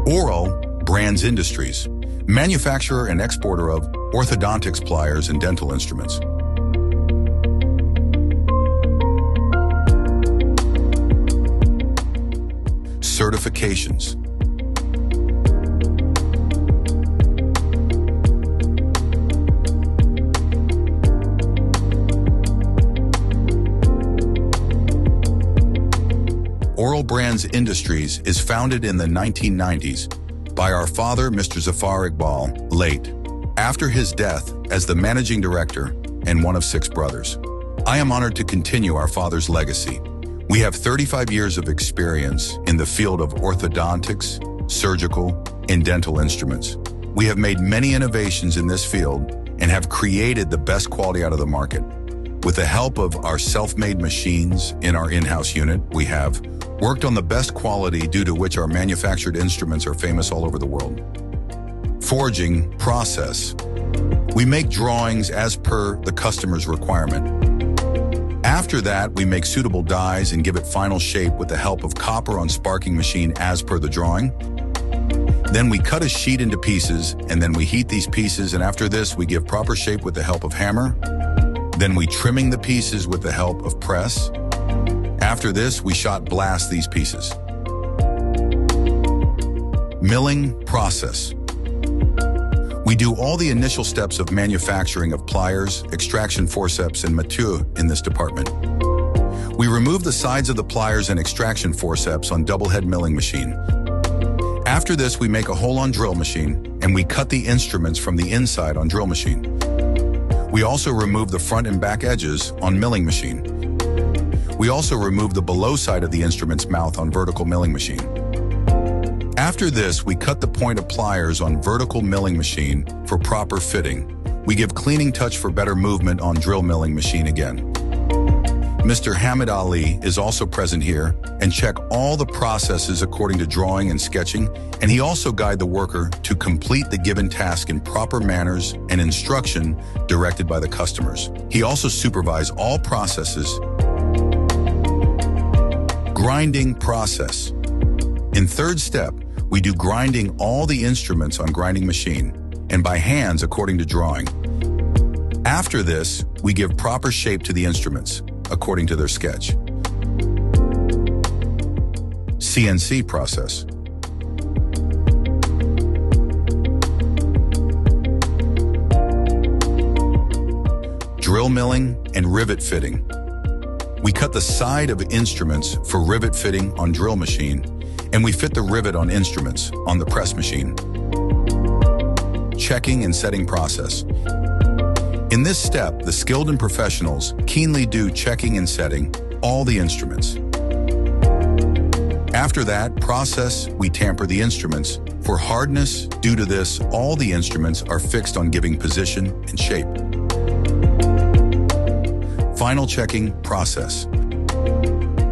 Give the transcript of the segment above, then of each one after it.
Orel Brands Industries, manufacturer and exporter of orthodontics, pliers, and dental instruments. Certifications. Orel Brands Industries is founded in the 1990s by our father, Mr. Zafar Iqbal, late, after his death as the managing director and one of 6 brothers. I am honored to continue our father's legacy. We have 35 years of experience in the field of orthodontics, surgical, and dental instruments. We have made many innovations in this field and have created the best quality out of the market. With the help of our self-made machines in our in-house unit, we have worked on the best quality, due to which our manufactured instruments are famous all over the world. Forging process. We make drawings as per the customer's requirement. After that, we make suitable dies and give it final shape with the help of copper on sparking machine as per the drawing. Then we cut a sheet into pieces, and then we heat these pieces, and after this we give proper shape with the help of hammer. Then we trimming the pieces with the help of press. After this, we shot blast these pieces. Milling process. We do all the initial steps of manufacturing of pliers, extraction forceps, and mature in this department. We remove the sides of the pliers and extraction forceps on double head milling machine. After this, we make a hole on drill machine, and we cut the instruments from the inside on drill machine. We also remove the front and back edges on milling machine. We also remove the below side of the instrument's mouth on vertical milling machine. After this, we cut the point of pliers on vertical milling machine for proper fitting. We give cleaning touch for better movement on drill milling machine again. Mr. Hamid Ali is also present here and check all the processes according to drawing and sketching, and he also guide the worker to complete the given task in proper manners and instruction directed by the customers. He also supervise all processes. Grinding process. In third step, we do grinding all the instruments on grinding machine and by hands according to drawing. After this, we give proper shape to the instruments according to their sketch. CNC process. Drill milling and rivet fitting. We cut the side of instruments for rivet fitting on drill machine, and we fit the rivet on instruments on the press machine. Checking and setting process. In this step, the skilled and professionals keenly do checking and setting all the instruments. After that process, we tamper the instruments for hardness. Due to this, all the instruments are fixed on giving position and shape. Final checking process.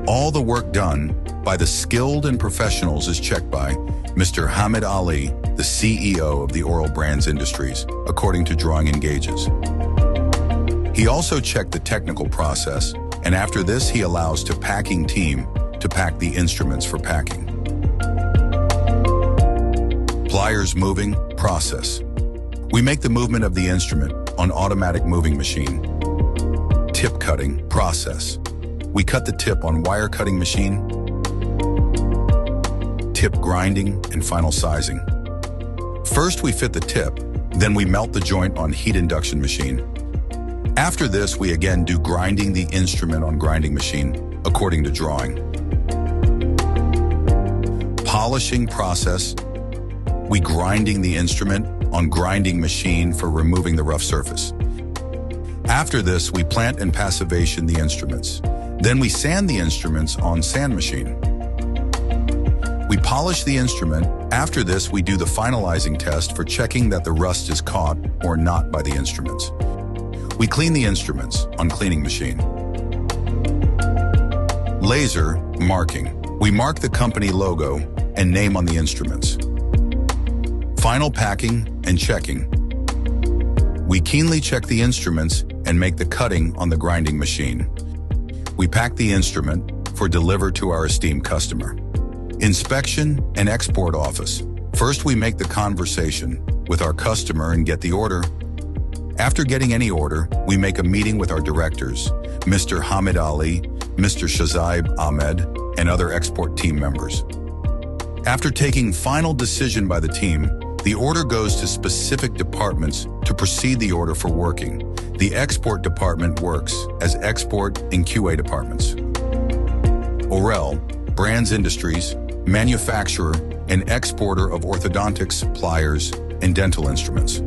All the work done by the skilled and professionals is checked by Mr. Hamid Ali, the CEO of the Orel Brands Industries, according to drawing and gauges. He also checked the technical process, and after this he allows to packing team to pack the instruments for packing. Pliers moving process. We make the movement of the instrument on automatic moving machine. Tip cutting process. We cut the tip on wire cutting machine. Tip grinding and final sizing. First we fit the tip, then we melt the joint on heat induction machine. After this, we again do grinding the instrument on grinding machine according to drawing. Polishing process. We grinding the instrument on grinding machine for removing the rough surface. After this, we plant and passivation the instruments. Then we sand the instruments on sand machine. We polish the instrument. After this, we do the finalizing test for checking that the rust is caught or not by the instruments. We clean the instruments on cleaning machine. Laser marking. We mark the company logo and name on the instruments. Final packing and checking. We keenly check the instruments and make the cutting on the grinding machine. We pack the instrument for deliver to our esteemed customer. Inspection and export office. First, we make the conversation with our customer and get the order. After getting any order, we make a meeting with our directors, Mr. Hamid Ali, Mr. Shazaib Ahmed, and other export team members. After taking final decision by the team, the order goes to specific departments to proceed the order for working. The export department works as export and QA departments. Orel Brands Industries, manufacturer and exporter of orthodontics, pliers, and dental instruments.